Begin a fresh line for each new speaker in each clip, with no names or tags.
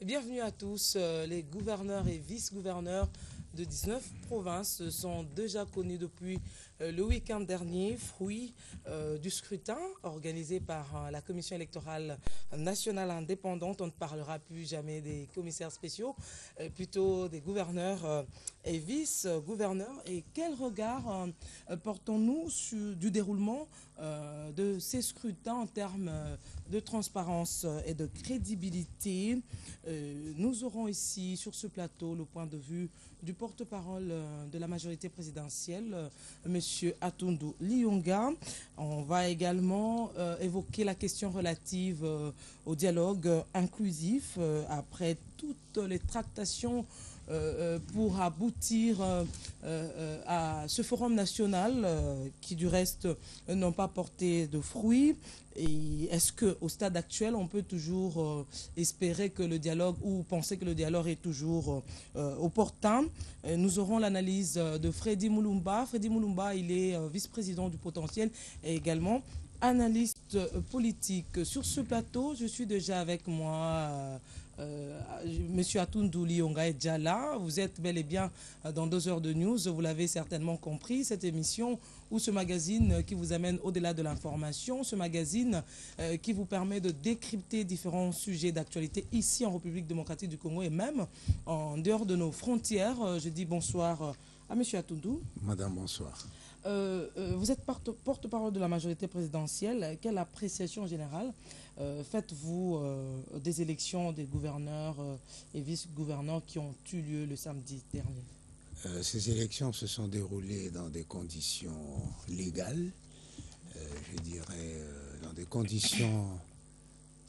Bienvenue à tous. Les gouverneurs et vice-gouverneurs de 19 provinces sont déjà connus depuis le week-end dernier, fruit du scrutin organisé par la Commission électorale nationale indépendante. On ne parlera plus jamais des commissaires spéciaux, plutôt des gouverneurs et vice-gouverneurs. Et quel regard portons-nous du déroulement de ces scrutins en termes de transparence et de crédibilité? Nous aurons ici sur ce plateau le point de vue du porte-parole de la majorité présidentielle, M. Atundu Liyonga. On va également évoquer la question relative au dialogue inclusif après toutes les tractations pour aboutir à ce forum national qui du reste n'ont pas porté de fruits. Et est-ce qu'au stade actuel, on peut toujours espérer que le dialogue ou penser que le dialogue est toujours opportun? Nous aurons l'analyse de Freddy Moulumba. Freddy Moulumba, il est vice-président du potentiel et également analyste politique. Sur ce plateau, je suis déjà avec moi Monsieur Atundu Liyonga est déjà là. Vous êtes bel et bien dans 2 heures de news. Vous l'avez certainement compris. Cette émission ou ce magazine qui vous amène au-delà de l'information, ce magazine qui vous permet de décrypter différents sujets d'actualité ici en République démocratique du Congo et même en dehors de nos frontières. Je dis bonsoir à Monsieur Atundu.
Madame, bonsoir.
Vous êtes porte-parole de la majorité présidentielle. Quelle appréciation générale faites-vous des élections des gouverneurs et vice-gouverneurs qui ont eu lieu le samedi dernier?
Ces élections se sont déroulées dans des conditions légales, je dirais dans des conditions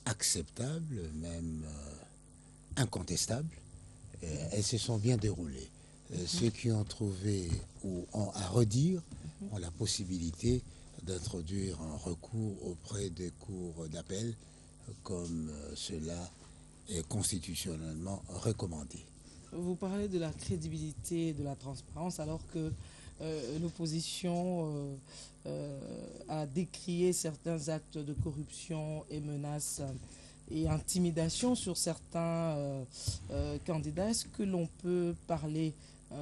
acceptables, même incontestables. Elles se sont bien déroulées. Ceux qui ont trouvé ou ont à redire ont la possibilité d'introduire un recours auprès des cours d'appel comme cela est constitutionnellement recommandé.
Vous parlez de la crédibilité et de la transparence alors que l'opposition a décrié certains actes de corruption et menaces et intimidation sur certains candidats. Est-ce que l'on peut parler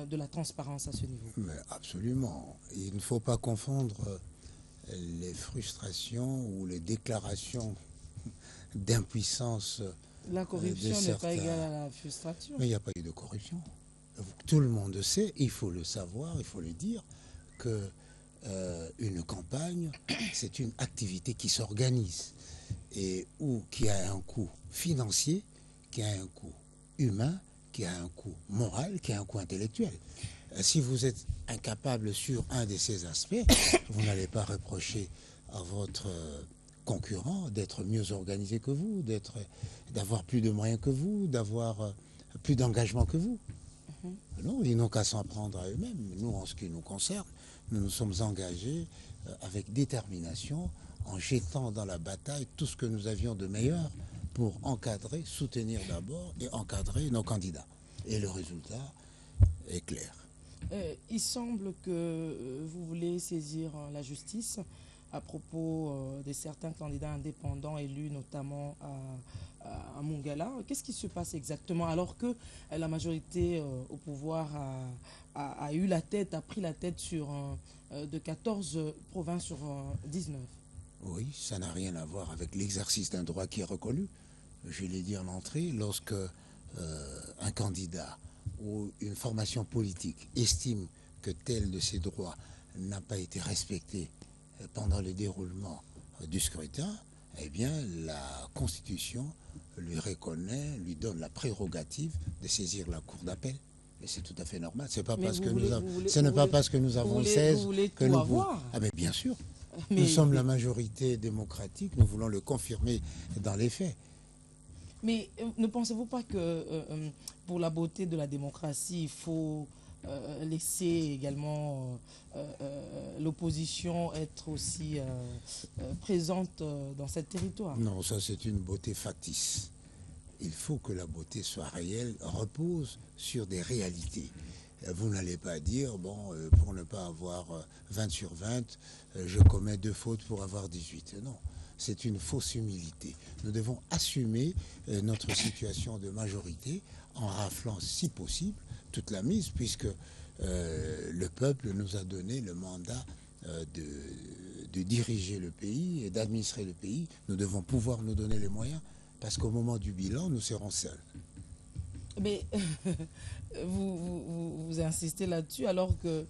de la transparence à ce niveau?
Mais absolument. Il ne faut pas confondre les frustrations ou les déclarations d'impuissance.
La corruption n'est pas égale à la frustration.
Mais il n'y a pas eu de corruption. Tout le monde sait, il faut le savoir, il faut le dire, que une campagne, c'est une activité qui s'organise et qui a un coût financier, qui a un coût humain, qui a un coût moral, qui a un coût intellectuel. Si vous êtes incapable sur un de ces aspects, vous n'allez pas reprocher à votre concurrent d'être mieux organisé que vous, d'avoir plus de moyens que vous, d'avoir plus d'engagement que vous. Non, ils n'ont qu'à s'en prendre à eux-mêmes. Nous, en ce qui nous concerne, nous nous sommes engagés avec détermination en jetant dans la bataille tout ce que nous avions de meilleur pour encadrer, soutenir d'abord et encadrer nos candidats. Et le résultat est clair.
Il semble que vous voulez saisir la justice à propos de certains candidats indépendants élus, notamment à Mongala. Qu'est-ce qui se passe exactement alors que la majorité au pouvoir a eu la tête, a pris la tête de 14 provinces sur 19?
Oui, ça n'a rien à voir avec l'exercice d'un droit qui est reconnu. Je l'ai dit en entrée, lorsque un candidat ou une formation politique estime que tel de ses droits n'a pas été respecté pendant le déroulement du scrutin, eh bien la Constitution lui reconnaît, lui donne la prérogative de saisir la cour d'appel. Et c'est tout à fait normal. Ce n'est pas parce que nous avons 16 que nous pouvons. Ah mais bien sûr. Nous sommes la majorité démocratique, nous voulons le confirmer dans les faits.
Mais ne pensez-vous pas que pour la beauté de la démocratie, il faut laisser également l'opposition être aussi présente dans ce territoire?
Non, ça c'est une beauté factice. Il faut que la beauté soit réelle, repose sur des réalités. Vous n'allez pas dire, bon, pour ne pas avoir 20 sur 20, je commets 2 fautes pour avoir 18. Non. c'est une fausse humilité. Nous devons assumer notre situation de majorité en raflant, si possible, toute la mise, puisque le peuple nous a donné le mandat de diriger le pays et d'administrer le pays. Nous devons pouvoir nous donner les moyens, parce qu'au moment du bilan, nous serons seuls.
Mais vous insistez là-dessus alors que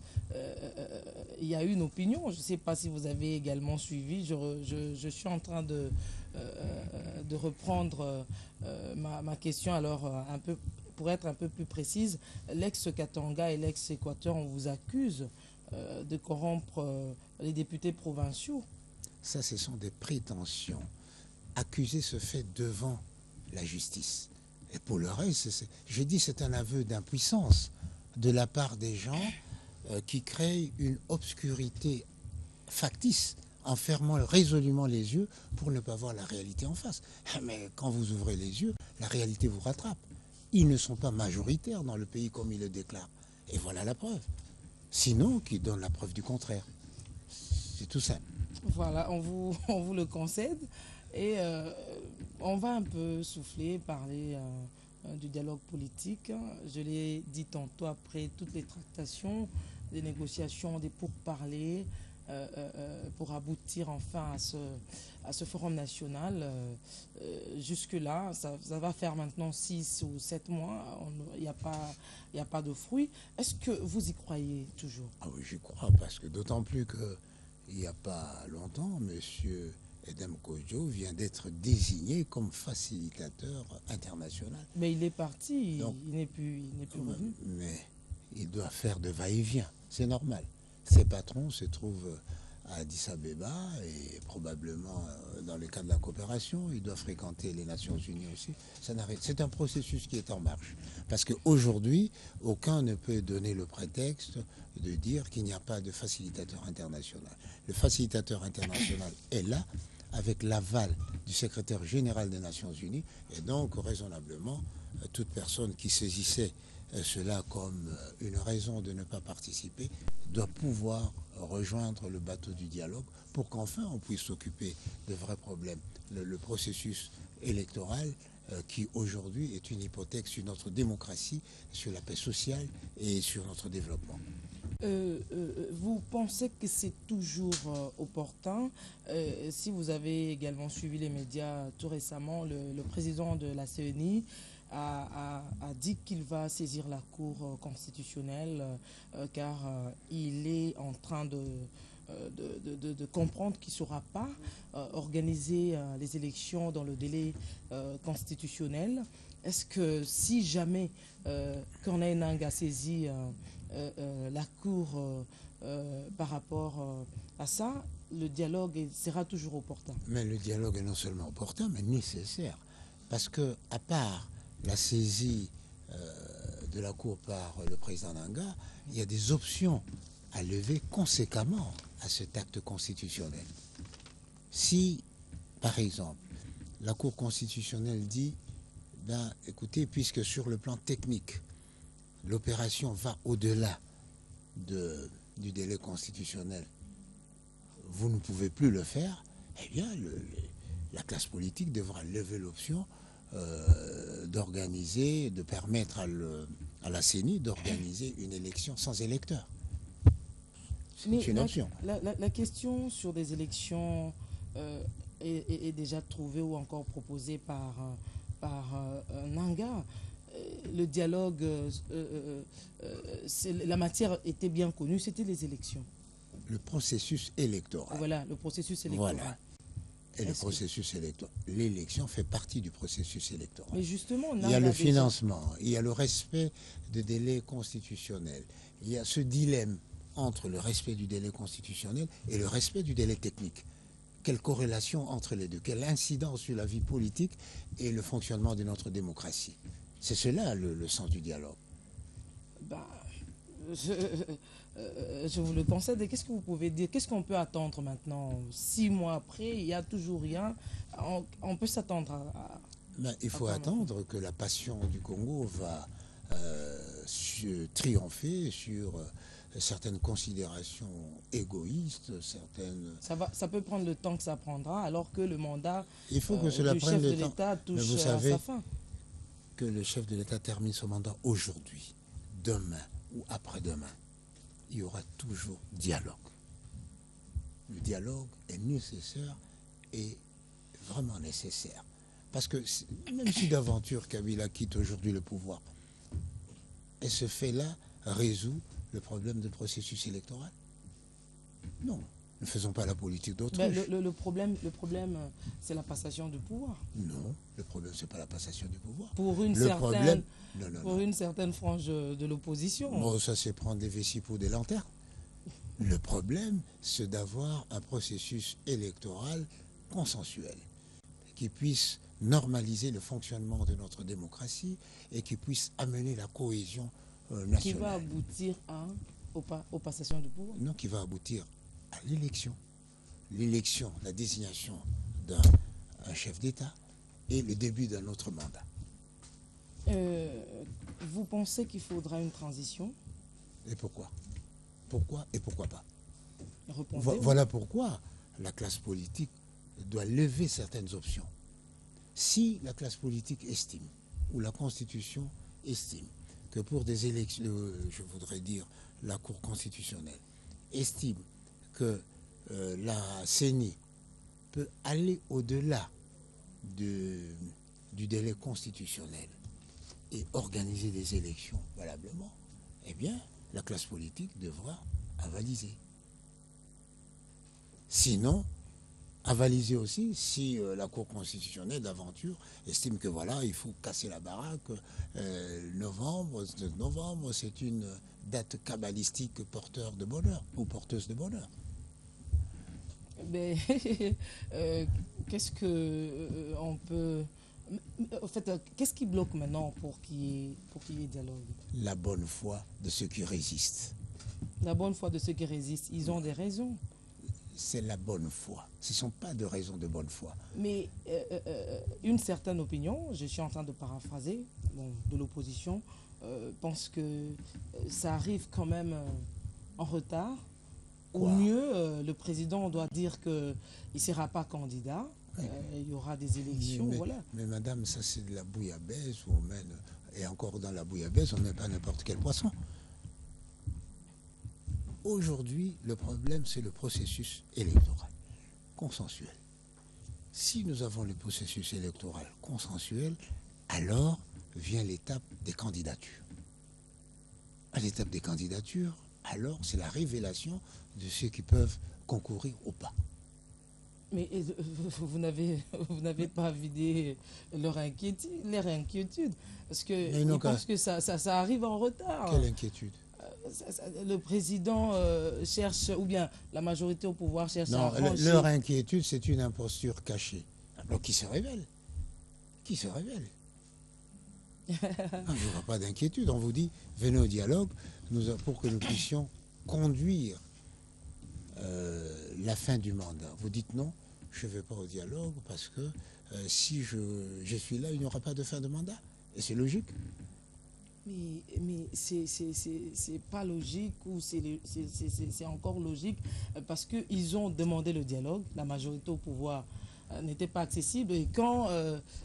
il y a une opinion. Je ne sais pas si vous avez également suivi. Je suis en train de reprendre ma question alors un peu pour être un peu plus précise. L'ex-Katanga et l'ex-Équateur, on vous accuse de corrompre les députés provinciaux.
Ça, ce sont des prétentions. Accuser se fait devant la justice. Et pour le reste, je dis c'est un aveu d'impuissance de la part des gens qui créent une obscurité factice en fermant résolument les yeux pour ne pas voir la réalité en face. Mais quand vous ouvrez les yeux, la réalité vous rattrape. Ils ne sont pas majoritaires dans le pays comme ils le déclarent. Et voilà la preuve. Sinon, qu'ils donnent la preuve du contraire. C'est tout simple.
Voilà, on vous le concède. Et on va un peu souffler, parler du dialogue politique. Je l'ai dit tantôt, après toutes les tractations, des négociations, des pourparlers, pour aboutir enfin à ce forum national. Jusque-là, ça va faire maintenant 6 ou 7 mois, il n'y a pas de fruits. Est-ce que vous y croyez toujours?
Ah oui, j'y crois, parce que d'autant plus qu'il n'y a pas longtemps, monsieur Edem Kodjo vient d'être désigné comme facilitateur international.
Mais il est parti, donc, il n'est plus revenu.
Mais il doit faire de va-et-vient, c'est normal. Ses patrons se trouvent à Addis Abeba et probablement dans le cadre de la coopération, il doit fréquenter les Nations Unies aussi. C'est un processus qui est en marche. Parce qu'aujourd'hui, aucun ne peut donner le prétexte de dire qu'il n'y a pas de facilitateur international. Le facilitateur international est là, avec l'aval du secrétaire général des Nations Unies, et donc raisonnablement, toute personne qui saisissait cela comme une raison de ne pas participer doit pouvoir rejoindre le bateau du dialogue pour qu'enfin on puisse s'occuper de vrais problèmes. Le processus électoral qui aujourd'hui est une hypothèque sur notre démocratie, sur la paix sociale et sur notre développement.
Vous pensez que c'est toujours opportun? Si vous avez également suivi les médias tout récemment, le président de la CENI a dit qu'il va saisir la Cour constitutionnelle car il est en train de comprendre qu'il ne saura pas organiser les élections dans le délai constitutionnel. Est-ce que si jamais Corneille Nangaa saisit la Cour par rapport à ça, le dialogue sera toujours opportun?
Mais le dialogue est non seulement opportun, mais nécessaire. Parce que, à part la saisie de la Cour par le président Nangaa, il y a des options à lever conséquemment à cet acte constitutionnel. Si, par exemple, la Cour constitutionnelle dit, ben, écoutez, puisque sur le plan technique, l'opération va au-delà du délai constitutionnel, vous ne pouvez plus le faire, eh bien, la classe politique devra lever l'option d'organiser, de permettre à la CENI d'organiser une élection sans électeurs. C'est une option.
La question sur des élections est déjà trouvée ou encore proposée par Nangaa. Le dialogue, la matière était bien connue, c'était les élections.
Le processus électoral.
Voilà, le processus électoral.
Voilà. Et le processus électoral. L'élection fait partie du processus électoral.
Mais justement,
il y a le financement, il y a le respect des délais constitutionnels. Il y a ce dilemme entre le respect du délai constitutionnel et le respect du délai technique. Quelle corrélation entre les deux? Quelle incidence sur la vie politique et le fonctionnement de notre démocratie? C'est cela le sens du dialogue.
Bah, je vous le concède. Qu'est-ce que vous pouvez dire? Qu'est-ce qu'on peut attendre maintenant? 6 mois après, il n'y a toujours rien. On peut s'attendre à...
Ben, il faut attendre que la passion du Congo va triompher sur certaines considérations égoïstes, certaines...
Ça peut prendre le temps que ça prendra, alors que le mandat
Il faut que cela
du
prenne
chef de
le temps.
l'État
Mais
touche
vous
à
savez
sa fin.
que le chef de l'État termine son mandat aujourd'hui, demain ou après-demain. Il y aura toujours dialogue. Le dialogue est nécessaire et vraiment nécessaire. Parce que même si d'aventure Kabila quitte aujourd'hui le pouvoir, et ce fait-là résout le problème du processus électoral? Non, ne faisons pas la politique d'autrui.
Le problème, c'est la passation du pouvoir.
Non, le problème, ce n'est pas la passation du pouvoir.
Pour une, une certaine frange de l'opposition.
Bon, ça, c'est prendre des vessies pour des lanternes. Le problème, c'est d'avoir un processus électoral consensuel qui puisse normaliser le fonctionnement de notre démocratie et qui puisse amener la cohésion nationale.
Qui va aboutir aux passations du pouvoir?
Non, qui va aboutir à l'élection. L'élection, la désignation d'un chef d'État et le début d'un autre mandat.
Vous pensez qu'il faudra une transition?
Et pourquoi? Pourquoi et pourquoi pas?
Voilà
pourquoi la classe politique doit lever certaines options. Si la classe politique estime, ou la Constitution estime, que pour des élections, je voudrais dire la Cour constitutionnelle, estime que la CENI peut aller au-delà du délai constitutionnel et organiser des élections valablement, eh bien, la classe politique devra avaliser. Sinon, avaliser aussi si la Cour constitutionnelle d'aventure estime que voilà, il faut casser la baraque. Novembre, c'est une date kabbalistique porteur de bonheur ou porteuse de bonheur.
Mais qu'est-ce que on peut... En fait, qu'est-ce qui bloque maintenant pour qu'il y ait dialogue?
La bonne foi de ceux qui résistent.
La bonne foi de ceux qui résistent, ils ont des raisons.
C'est la bonne foi. Ce ne sont pas de raisons de bonne foi.
Mais une certaine opinion, je suis en train de paraphraser, de l'opposition, pense que ça arrive quand même en retard. Au mieux, le président doit dire qu'il ne sera pas candidat. Il y aura des élections, voilà.
Mais madame, ça c'est de la bouillabaisse. Et encore dans la bouillabaisse, on ne met pas n'importe quel poisson. Aujourd'hui, le problème, c'est le processus électoral consensuel. Si nous avons le processus électoral consensuel, alors vient l'étape des candidatures. À l'étape des candidatures, alors c'est la révélation de ceux qui peuvent concourir ou pas.
Mais vous n'avez pas vidé leur inquiétude, parce que ils pensent que ça arrive en retard.
Quelle inquiétude?
Le président cherche, ou bien la majorité au pouvoir cherche à arranger.
Leur inquiétude, c'est une imposture cachée. Alors qui se révèle? Qui se révèle? Il n'y aura pas d'inquiétude. On vous dit, venez au dialogue pour que nous puissions conduire la fin du mandat. Vous dites non, je ne vais pas au dialogue parce que si je suis là, il n'y aura pas de fin de mandat. Et c'est logique.
Mais c'est pas logique, ou c'est encore logique, parce qu'ils ont demandé le dialogue, la majorité au pouvoir n'était pas accessible, et quand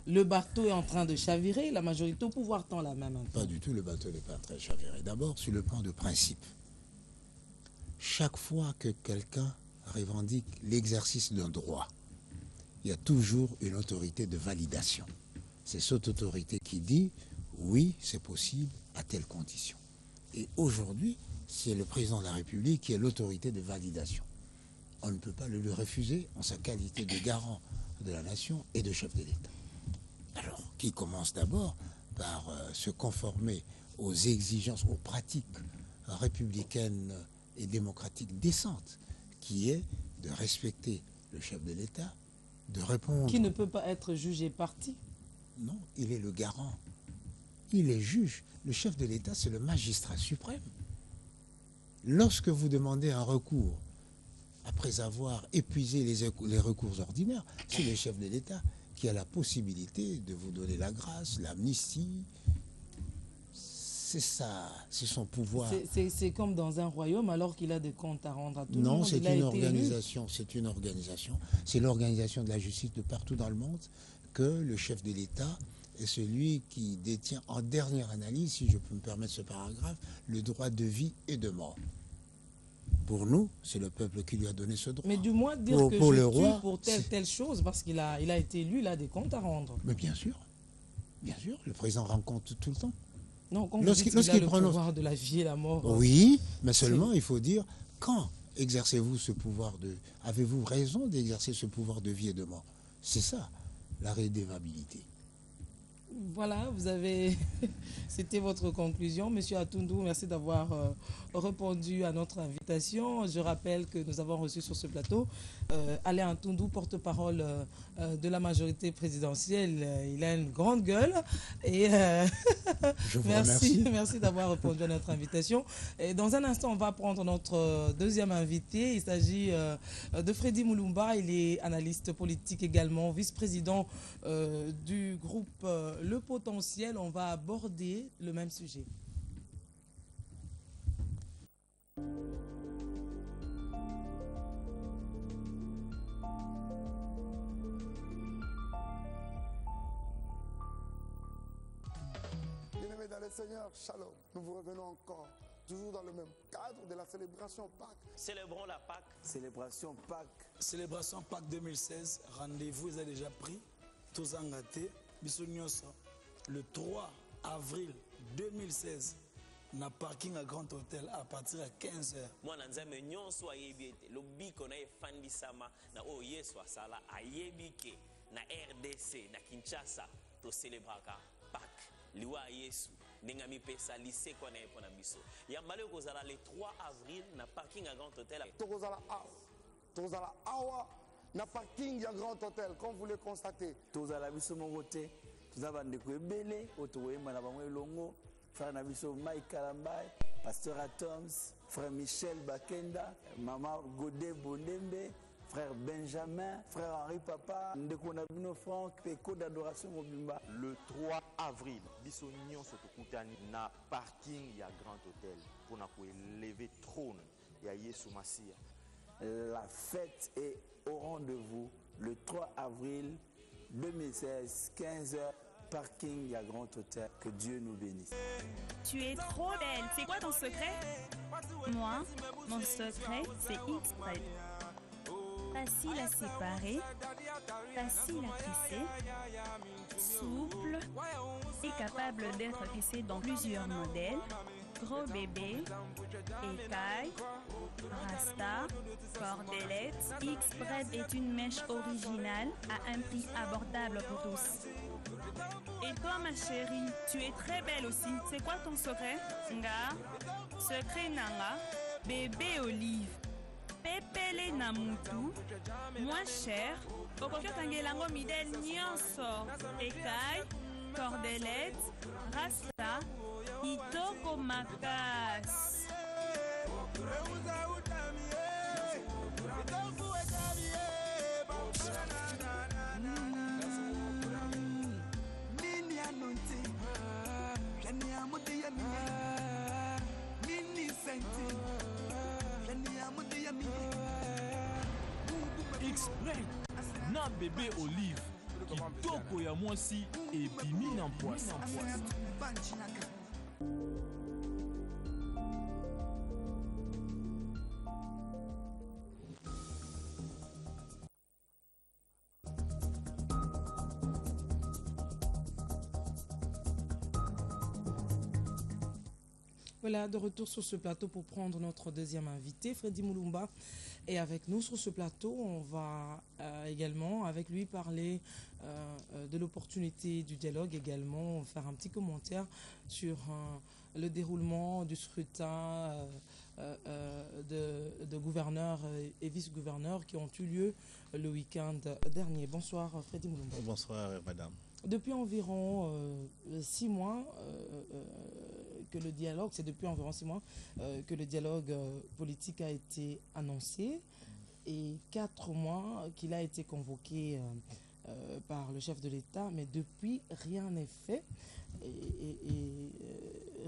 le bateau est en train de chavirer, la majorité au pouvoir tend la main maintenant.
Pas du tout, le bateau n'est pas en train de chavirer. D'abord, sur le plan de principe, chaque fois que quelqu'un revendique l'exercice d'un droit, il y a toujours une autorité de validation. C'est cette autorité qui dit oui, c'est possible à telle condition. Et aujourd'hui, c'est le président de la République qui est l'autorité de validation. On ne peut pas le lui refuser en sa qualité de garant de la nation et de chef de l'État. Alors, qui commence d'abord par se conformer aux exigences, aux pratiques républicaines et démocratiques décentes, qui est de respecter le chef de l'État, de répondre...
Qui ne peut pas être jugé parti?
Non, il est le garant. Il est juge. Le chef de l'État, c'est le magistrat suprême. Lorsque vous demandez un recours, après avoir épuisé les recours ordinaires, c'est le chef de l'État qui a la possibilité de vous donner la grâce, l'amnistie. C'est ça, c'est son pouvoir.
C'est comme dans un royaume alors qu'il a des comptes à rendre à tout le monde.
Non, c'est une organisation, c'est une organisation. C'est l'organisation de la justice de partout dans le monde que le chef de l'État est celui qui détient en dernière analyse, si je peux me permettre ce paragraphe, le droit de vie et de mort. Pour nous, c'est le peuple qui lui a donné ce droit.
Mais du moins dire que
pour
je
le roi,
tue pour telle chose, parce qu'il a été élu, il a des comptes à rendre.
Mais bien sûr, le président rend compte tout le temps.
Non, quand vous dites qu'il a le pouvoir de la vie et la mort...
Oui, mais seulement il faut dire, quand exercez-vous ce pouvoir de... Avez-vous raison d'exercer ce pouvoir de vie et de mort? C'est ça, la rédévabilité.
Voilà, vous avez... C'était votre conclusion. Monsieur Atundou, merci d'avoir répondu à notre invitation. Je rappelle que nous avons reçu sur ce plateau Alain Atundou, porte-parole de la majorité présidentielle. Il a une grande gueule. Et
je vous remercie.
Merci d'avoir répondu à notre invitation. Et dans un instant, on va prendre notre deuxième invité. Il s'agit de Freddy Mulumba. Il est analyste politique également, vice-président du groupe Le Potentiel. On va aborder le même sujet.
Bien-aimés dans le Seigneur, shalom. Nous vous revenons encore, toujours dans le même cadre de la célébration Pâques.
Célébrons la Pâques.
Célébration Pâques.
Célébration Pâques 2016. Rendez-vous, ils ont déjà pris. Tous en gâté. Le 3 avril 2016, na parking à Grand Hôtel à partir de 15h.
Moi, nanzame nyonso ayebite. Lobi kona efandi sama na o yeso asala ayebike na RDC na Kinshasa to célébraka Pâques. Liwa Yesu nengami pesa lycée kona epona biso. Yambale kozala le 3 avril na parking à Grand Hôtel.
Tozala awa na parking ya Grand Hôtel, comme vous le constatez.
Tozala biso mongote. Nous avons des Bélé, frère Nabiso Mike Kalambai, pasteur Atoms, frère Michel Bakenda, maman Godé Bonembe, frère Benjamin, frère Henri Papa, Ndekonabino Franck, Péco d'adoration Mobimba.
Le 3 avril, biso nyonso tokutani na parking ya Grand Hôtel pour na élever trône ya Yesu Masia.
La fête est au rendez-vous le 3 avril 2016, 15h. Parking à Grand Hôtel. Que Dieu nous bénisse.
Tu es trop belle. C'est quoi ton secret? Moi, mon secret, c'est X-Spread. Facile à séparer, facile à tisser, souple et capable d'être tissé dans plusieurs modèles. Gros bébé, écaille, rasta, cordelette. X-Spread est une mèche originale à un prix abordable pour tous. Et toi, ma chérie, tu es très belle aussi. C'est quoi ton secret? Nga, secret nanga, bébé olive. Pepele na mutu, moins cher. Okoki okangelango midel nyonso. Écaille, cordelette, rasta, kitoko makasi.
X-Spread na bébé olive kitoko ya mwasi ebimi na poisse.
Voilà, de retour sur ce plateau pour prendre notre deuxième invité, Freddy Mulumba. Et avec nous sur ce plateau, on va également avec lui parler de l'opportunité du dialogue également, faire un petit commentaire sur le déroulement du scrutin de gouverneurs et vice-gouverneurs qui ont eu lieu le week-end dernier. Bonsoir Freddy Mulumba.
Bonsoir madame.
Depuis environ 6 mois que le dialogue, c'est depuis environ 6 mois que le dialogue politique a été annoncé et 4 mois qu'il a été convoqué par le chef de l'État, mais depuis rien n'est fait et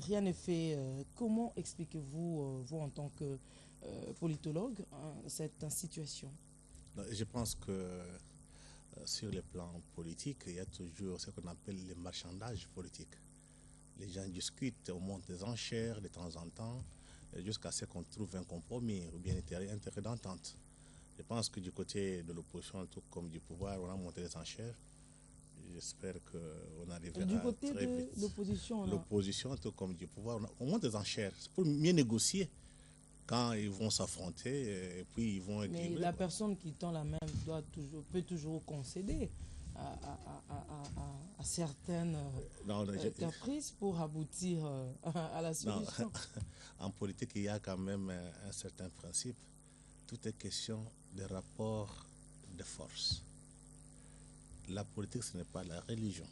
rien n'est fait. Comment expliquez-vous, vous en tant que politologue, cette situation?
Je pense que sur le plan politique, il y a toujours ce qu'on appelle les marchandages politiques. Les gens discutent, on monte des enchères de temps en temps, jusqu'à ce qu'on trouve un compromis ou bien un terrain d'entente. Je pense que du côté de l'opposition, tout comme du pouvoir, on a monté des enchères. J'espère qu'on arrivera
du côté
très
de
vite.
l'opposition,
L'opposition, tout comme du pouvoir, on monte des enchères. C'est pour mieux négocier quand ils vont s'affronter et puis ils vont équilibrer.
Mais la personne qui tend la main peut toujours concéder à certaines caprices pour aboutir à la solution.
En politique, il y a quand même un certain principe. Tout est question de rapport de force. La politique, ce n'est pas la religion.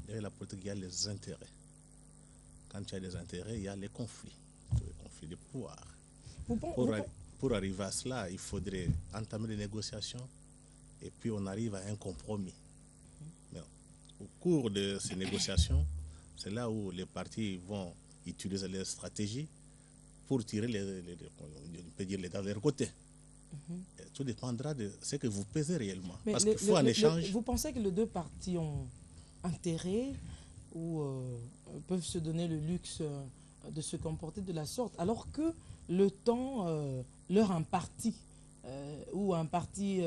Derrière la politique, il y a les intérêts. Quand il y a des intérêts, il y a les conflits de pouvoir. Pour arriver à cela, il faudrait entamer des négociations et puis on arrive à un compromis. Mais au cours de ces négociations, c'est là où les partis vont utiliser les stratégies pour tirer les gars de leur côté. Tout dépendra de ce que vous pesez réellement.
Mais
parce qu'il faut un échange.
Vous pensez que les deux partis ont intérêt ou peuvent se donner le luxe de se comporter de la sorte, alors que le temps leur imparti ou imparti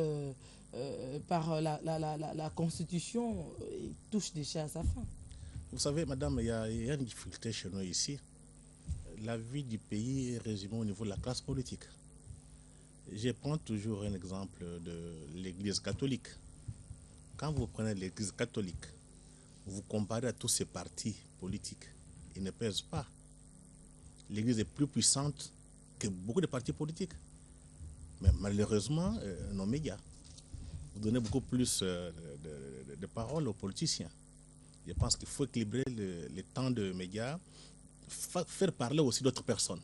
par la Constitution touche déjà à sa fin?
Vous savez, madame, il y a une difficulté chez nous ici. La vie du pays est résumée au niveau de la classe politique. Je prends toujours un exemple de l'Église catholique. Quand vous prenez l'Église catholique, vous comparez à tous ces partis politiques, ils ne pèsent pas. L'Église est plus puissante que beaucoup de partis politiques. Mais malheureusement, nos médias, vous donnez beaucoup plus de paroles aux politiciens. Je pense qu'il faut équilibrer le temps de médias, faire parler aussi d'autres personnes.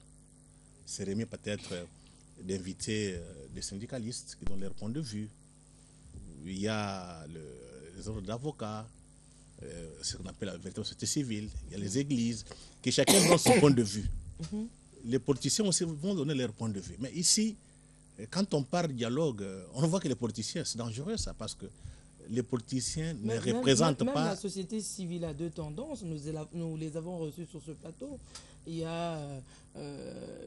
C'est mieux peut-être d'inviter des syndicalistes qui donnent leur point de vue. Il y a les ordres d'avocats, ce qu'on appelle la véritable société civile, il y a les églises, qui chacun donne son point de vue. Les politiciens aussi vont donner leur point de vue. Mais ici, quand on parle de dialogue, on voit que les politiciens, c'est dangereux ça, parce que les politiciens ne représentent pas...
Même la société civile a deux tendances, nous les avons reçus sur ce plateau. Il y a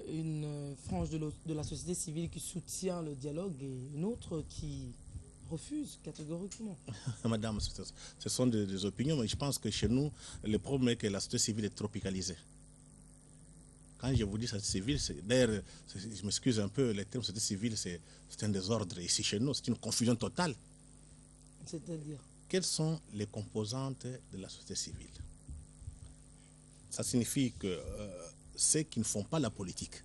une frange de la société civile qui soutient le dialogue et une autre qui refuse catégoriquement.
Madame, ce sont des opinions, mais je pense que chez nous, le problème est que la société civile est tropicalisée. Quand je vous dis société civile, d'ailleurs, je m'excuse un peu, le terme société civile, c'est un désordre ici chez nous, c'est une confusion totale.
C'est-à-dire?
Quelles sont les composantes de la société civile? Ça signifie que ceux qui ne font pas la politique,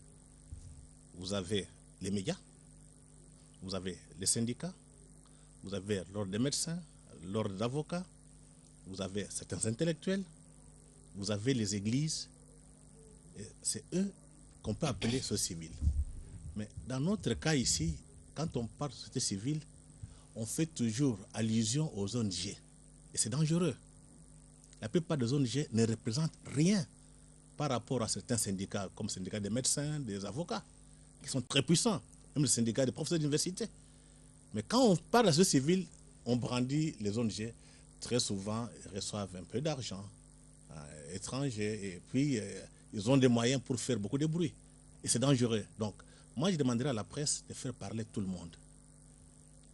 vous avez les médias, vous avez les syndicats, vous avez l'ordre des médecins, l'ordre d'avocats, vous avez certains intellectuels, vous avez les églises. C'est eux qu'on peut appeler société civile. Mais dans notre cas ici, quand on parle de société civile, on fait toujours allusion aux ONG. Et c'est dangereux. La plupart des ONG ne représentent rien par rapport à certains syndicats, comme le syndicat des médecins, des avocats, qui sont très puissants, même le syndicat des professeurs d'université. Mais quand on parle de la société civile, on brandit les ONG. Très souvent, ils reçoivent un peu d'argent étranger, et puis ils ont des moyens pour faire beaucoup de bruit. Et c'est dangereux. Donc, moi, je demanderais à la presse de faire parler tout le monde.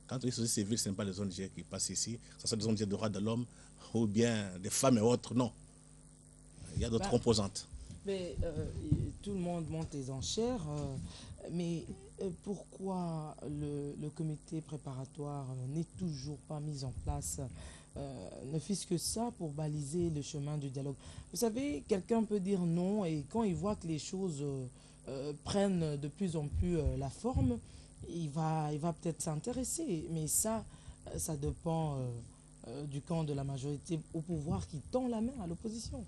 Quand on dit société civile, ce n'est pas les ONG qui passent ici, ce sont des ONG de droits de l'homme ou bien des femmes et autres, non. Il y a d'autres composantes.
Mais tout le monde monte les enchères, mais pourquoi le comité préparatoire n'est toujours pas mis en place, ne fût-ce que ça pour baliser le chemin du dialogue? Vous savez, quelqu'un peut dire non, et quand il voit que les choses prennent de plus en plus la forme, il va peut-être s'intéresser, mais ça dépend du camp de la majorité au pouvoir qui tend la main à l'opposition.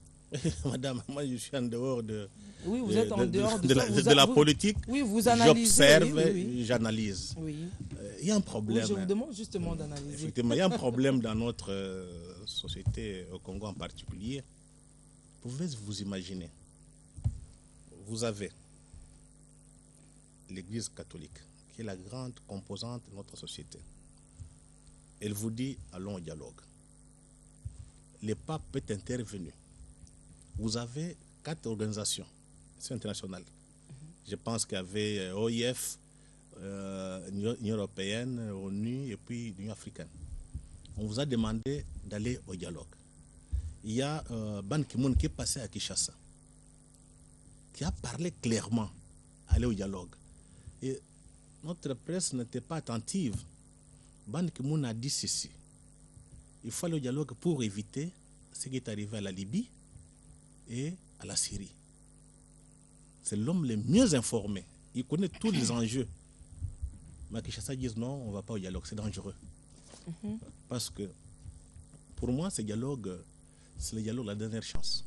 Madame, moi je suis en dehors de,
oui, vous êtes en dehors
de la politique.
Oui, vous analysez.
J'observe, j'analyse.
Oui.
Il y a un problème.
Oui, je vous demande justement d'analyser.
Effectivement, il y a un problème dans notre société, au Congo en particulier. pouvez vous imaginer, vous avez l'Église catholique, qui est la grande composante de notre société. Elle vous dit, allons au dialogue. Le pape est intervenu. Vous avez 4 organisations internationales. Je pense qu'il y avait OIF, Union européenne, ONU et puis l'Union africaine. On vous a demandé d'aller au dialogue. Il y a Ban Ki-moon qui est passé à Kinshasa, qui a parlé clairement aller au dialogue. Et notre presse n'était pas attentive. Ban Ki-moon a dit ceci. Il faut aller au dialogue pour éviter ce qui est arrivé à la Libye et à la Syrie. C'est l'homme le mieux informé. Il connaît tous les enjeux. Mais Kinshasa dit non, on ne va pas au dialogue, c'est dangereux. Parce que pour moi, ce dialogue, c'est le dialogue de la dernière chance.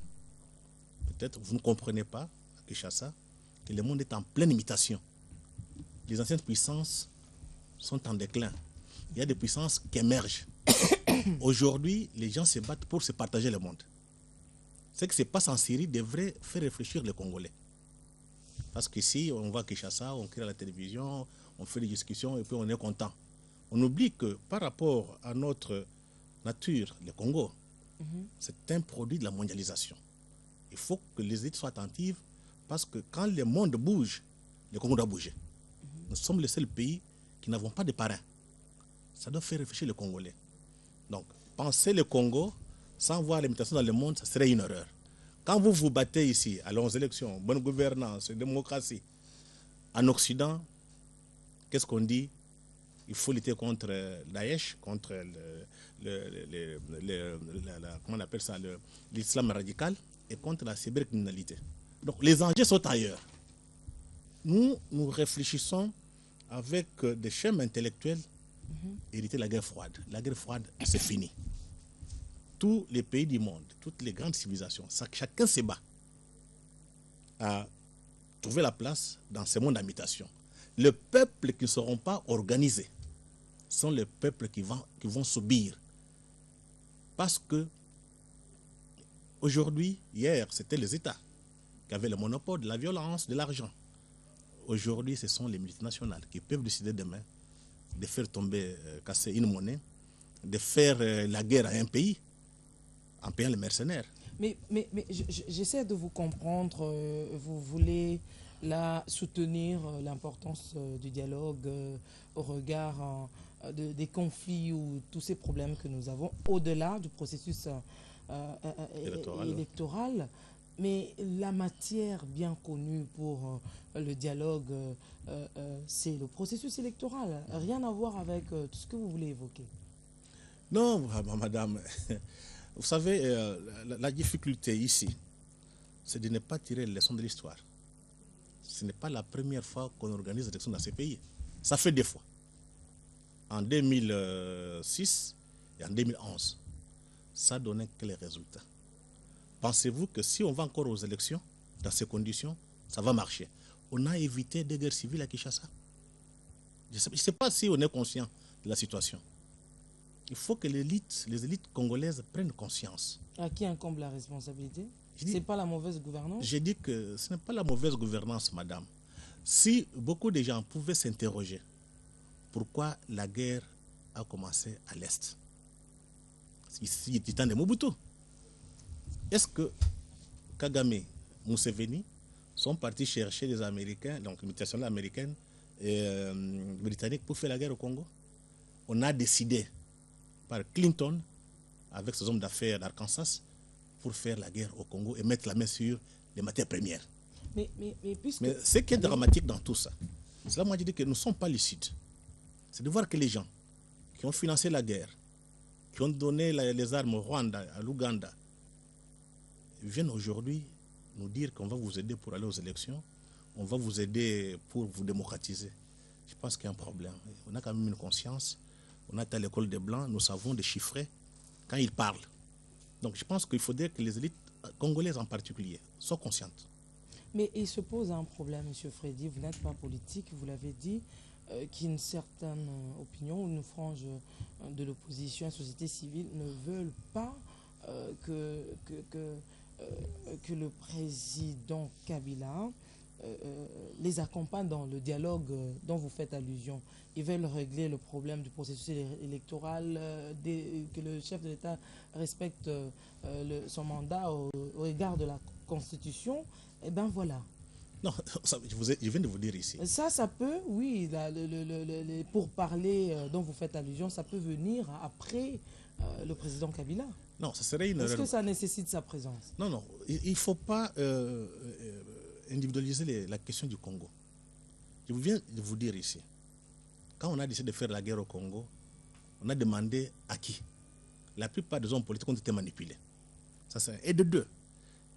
Peut-être vous ne comprenez pas, à Kinshasa, que le monde est en pleine imitation. Les anciennes puissances sont en déclin. Il y a des puissances qui émergent. Aujourd'hui, les gens se battent pour se partager le monde. Ce qui se passe en Syrie devrait faire réfléchir les Congolais. Parce qu'ici, on va à Kinshasa, on crée la télévision, on fait des discussions et puis on est content. On oublie que par rapport à notre nature, le Congo, c'est un produit de la mondialisation. Il faut que les élites soient attentives parce que quand le monde bouge, le Congo doit bouger. Nous sommes le seul pays qui n'avons pas de parrain. Ça doit faire réfléchir les Congolais. Donc, penser le Congo sans voir l'imitation dans le monde, ça serait une erreur. Quand vous vous battez ici, allons aux élections, bonne gouvernance, démocratie, en Occident, qu'est-ce qu'on dit? Il faut lutter contre Daesh, contre comment on appelle ça, l'islam radical et contre la cybercriminalité. Donc les enjeux sont ailleurs. Nous réfléchissons avec des schèmes intellectuels hériter la guerre froide. La guerre froide, c'est fini. Tous les pays du monde, toutes les grandes civilisations, chacun se bat à trouver la place dans ce monde d'imitation. Les peuples qui ne seront pas organisés sont les peuples qui vont subir. Parce que aujourd'hui, hier, c'était les États qui avaient le monopole de la violence, de l'argent. Aujourd'hui, ce sont les multinationales qui peuvent décider demain de faire tomber, casser une monnaie, de faire la guerre à un pays en payant les mercenaires.
Mais j'essaie de vous comprendre. Vous voulez là soutenir l'importance du dialogue au regard des conflits ou tous ces problèmes que nous avons au-delà du processus électoral. Mais la matière bien connue pour le dialogue, c'est le processus électoral. Rien à voir avec tout ce que vous voulez évoquer.
Non, madame. Vous savez, la difficulté ici, c'est de ne pas tirer les leçons de l'histoire. Ce n'est pas la première fois qu'on organise des élections dans ces pays. Ça fait 2 fois. En 2006 et en 2011. Ça donnait que les résultats. Pensez-vous que si on va encore aux élections, dans ces conditions, ça va marcher? On a évité des guerres civiles à Kinshasa. Je ne sais pas si on est conscient de la situation. Il faut que les élites congolaises prennent conscience.
À qui incombe la responsabilité? Ce n'est pas la mauvaise gouvernance?
J'ai dit que ce n'est pas la mauvaise gouvernance, madame. Si beaucoup de gens pouvaient s'interroger, pourquoi la guerre a commencé à l'Est? Ici, du temps de Mobutu. Est-ce que Kagame, Museveni sont partis chercher les Américains, donc les multinationales américaines et britanniques pour faire la guerre au Congo? On a décidé par Clinton, avec ses hommes d'affaires d'Arkansas, pour faire la guerre au Congo et mettre la main sur les matières premières.
Mais
ce qui est dramatique dans tout ça, c'est là moi je dis que nous ne sommes pas lucides. C'est de voir que les gens qui ont financé la guerre, qui ont donné les armes au Rwanda, à l'Ouganda, viennent aujourd'hui nous dire qu'on va vous aider pour aller aux élections, on va vous aider pour vous démocratiser. Je pense qu'il y a un problème. On a quand même une conscience. On est à l'école des Blancs, nous savons déchiffrer quand ils parlent. Donc je pense qu'il faudrait que les élites congolaises en particulier soient conscientes.
Mais il se pose un problème, M. Freddy, vous n'êtes pas politique, vous l'avez dit, qu'une certaine opinion, une frange de l'opposition, la société civile ne veulent pas que que le président Kabila les accompagne dans le dialogue dont vous faites allusion. Ils veulent régler le problème du processus électoral, que le chef de l'État respecte son mandat au regard de la Constitution. Et bien voilà.
Non, je viens de vous dire ici.
Ça peut, oui, pour parler dont vous faites allusion, ça peut venir après le président Kabila.
Non, ça serait une erreur.
Est-ce que ça nécessite sa présence?
Non, non, il ne faut pas individualiser la question du Congo. Je viens de vous dire ici, quand on a décidé de faire la guerre au Congo, on a demandé à qui? La plupart des hommes politiques ont été manipulés. Et de deux,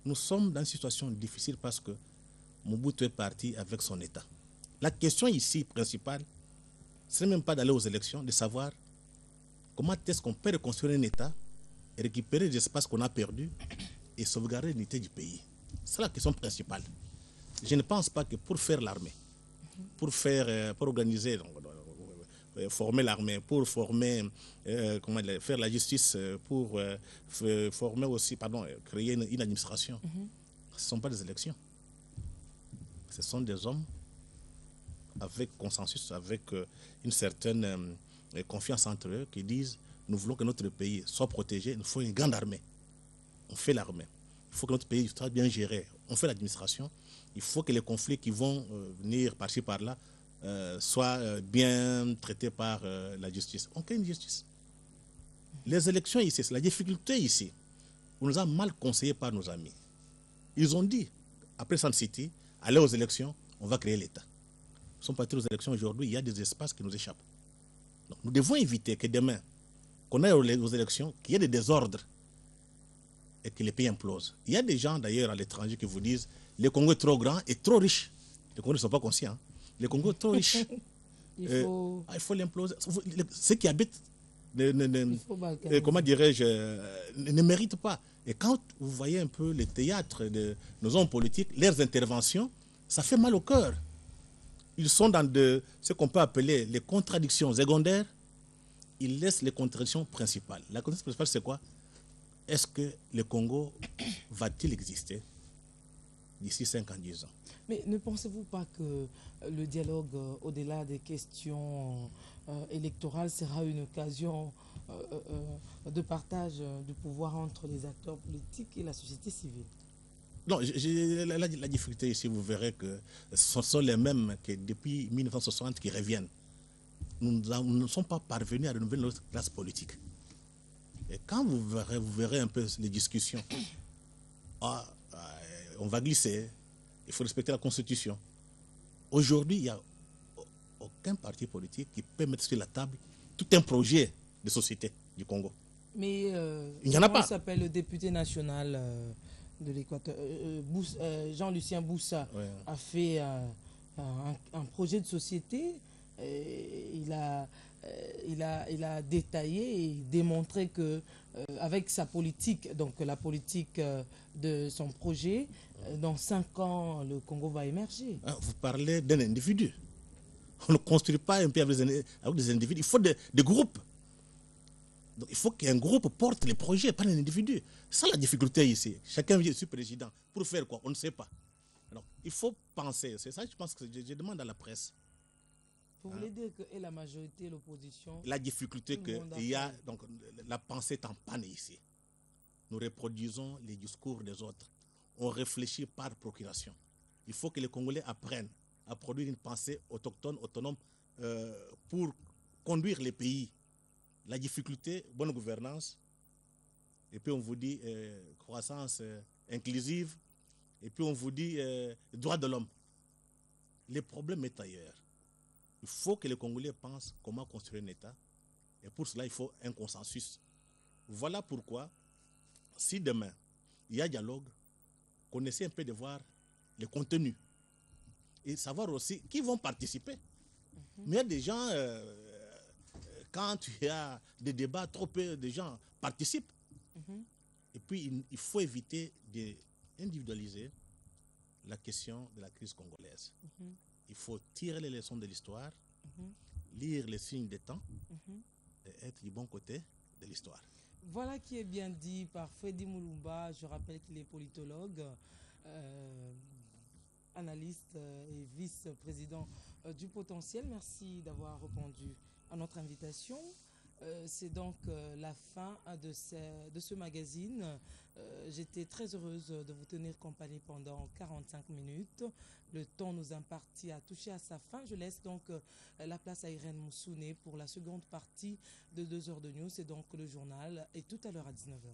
nous sommes dans une situation difficile parce que Mobutu est parti avec son État. La question ici principale, ce n'est même pas d'aller aux élections, de savoir comment est-ce qu'on peut reconstruire un État et récupérer les espaces qu'on a perdus et sauvegarder l'unité du pays. C'est la question principale. Je ne pense pas que pour faire l'armée, pour organiser, former l'armée, pour former, faire la justice, pour former aussi, créer une administration, ce ne sont pas des élections. Ce sont des hommes avec consensus, avec une certaine confiance entre eux qui disent nous voulons que notre pays soit protégé, il nous faut une grande armée. On fait l'armée. Il faut que notre pays soit bien géré. On fait l'administration. Il faut que les conflits qui vont venir par-ci par-là soient bien traités par la justice. On crée une justice. Les élections ici, c'est la difficulté ici. On nous a mal conseillé par nos amis. Ils ont dit, après Sun City, aller aux élections, on va créer l'État. Nous sommes partis aux élections aujourd'hui, il y a des espaces qui nous échappent. Donc, nous devons éviter que demain, qu'on aille aux élections, qu'il y ait des désordres et que les pays implosent. Il y a des gens d'ailleurs à l'étranger qui vous disent le Congo est trop grand et trop riche. Les Congolais ne sont pas conscients. Le Congo est trop riche. Il faut l'imploser. Ceux qui habitent, comment dirais-je, ne méritent pas. Et quand vous voyez un peu les théâtres de nos hommes politiques, leurs interventions, ça fait mal au cœur. Ils sont dans ce qu'on peut appeler les contradictions secondaires. Ils laissent les contradictions principales. La contradiction principale, c'est quoi? Est-ce que le Congo va-t-il exister d'ici 5 ans, 10 ans?
Mais ne pensez-vous pas que le dialogue, au-delà des questions électorales, sera une occasion de partage du pouvoir entre les acteurs politiques et la société civile?
Non, la difficulté ici, vous verrez que ce sont les mêmes que depuis 1960 qui reviennent. Nous ne sommes pas parvenus à renouveler notre classe politique. Et quand vous verrez un peu les discussions, on va glisser, il faut respecter la Constitution. Aujourd'hui, il n'y a aucun parti politique qui peut mettre sur la table tout un projet de société du Congo.
Mais
il n'y en a pas.
Il s'appelle le député national de l'Équateur, Jean-Lucien Boussa, ouais, a fait un projet de société. Il a détaillé et démontré que avec sa politique, donc la politique de son projet, dans 5 ans, le Congo va émerger.
Vous parlez d'un individu. On ne construit pas un pays avec des individus. Il faut des groupes. Donc, il faut qu'un groupe porte les projets, pas un individu. C'est ça la difficulté ici. Chacun vient sur président. Pour faire quoi? On ne sait pas. Alors, il faut penser. C'est ça, je pense que je demande à la presse.
Vous voulez dire que et la majorité et l'opposition...
La difficulté qu'il y a, donc la pensée est en panne ici. Nous reproduisons les discours des autres. On réfléchit par procuration. Il faut que les Congolais apprennent à produire une pensée autochtone, autonome, pour conduire les pays. La difficulté, bonne gouvernance, et puis on vous dit croissance inclusive, et puis on vous dit droit de l'homme. Le problème est ailleurs. Il faut que les Congolais pensent comment construire un État. Et pour cela, il faut un consensus. Voilà pourquoi, si demain, il y a dialogue, qu'on essaie un peu de voir les contenus. Et savoir aussi qui vont participer. Mais il y a des gens, quand il y a des débats, trop peu de gens participent. Et puis, il faut éviter d'individualiser la question de la crise congolaise. Il faut tirer les leçons de l'histoire, lire les signes des temps et être du bon côté de l'histoire.
Voilà qui est bien dit par Freddy Moulumba. Je rappelle qu'il est politologue, analyste et vice-président du Potentiel. Merci d'avoir répondu à notre invitation. C'est donc la fin de ce magazine. J'étais très heureuse de vous tenir compagnie pendant 45 minutes. Le temps nous imparti a touché à sa fin. Je laisse donc la place à Irène Moussouné pour la seconde partie de 2 heures de news. C'est donc le journal et tout à l'heure à 19h.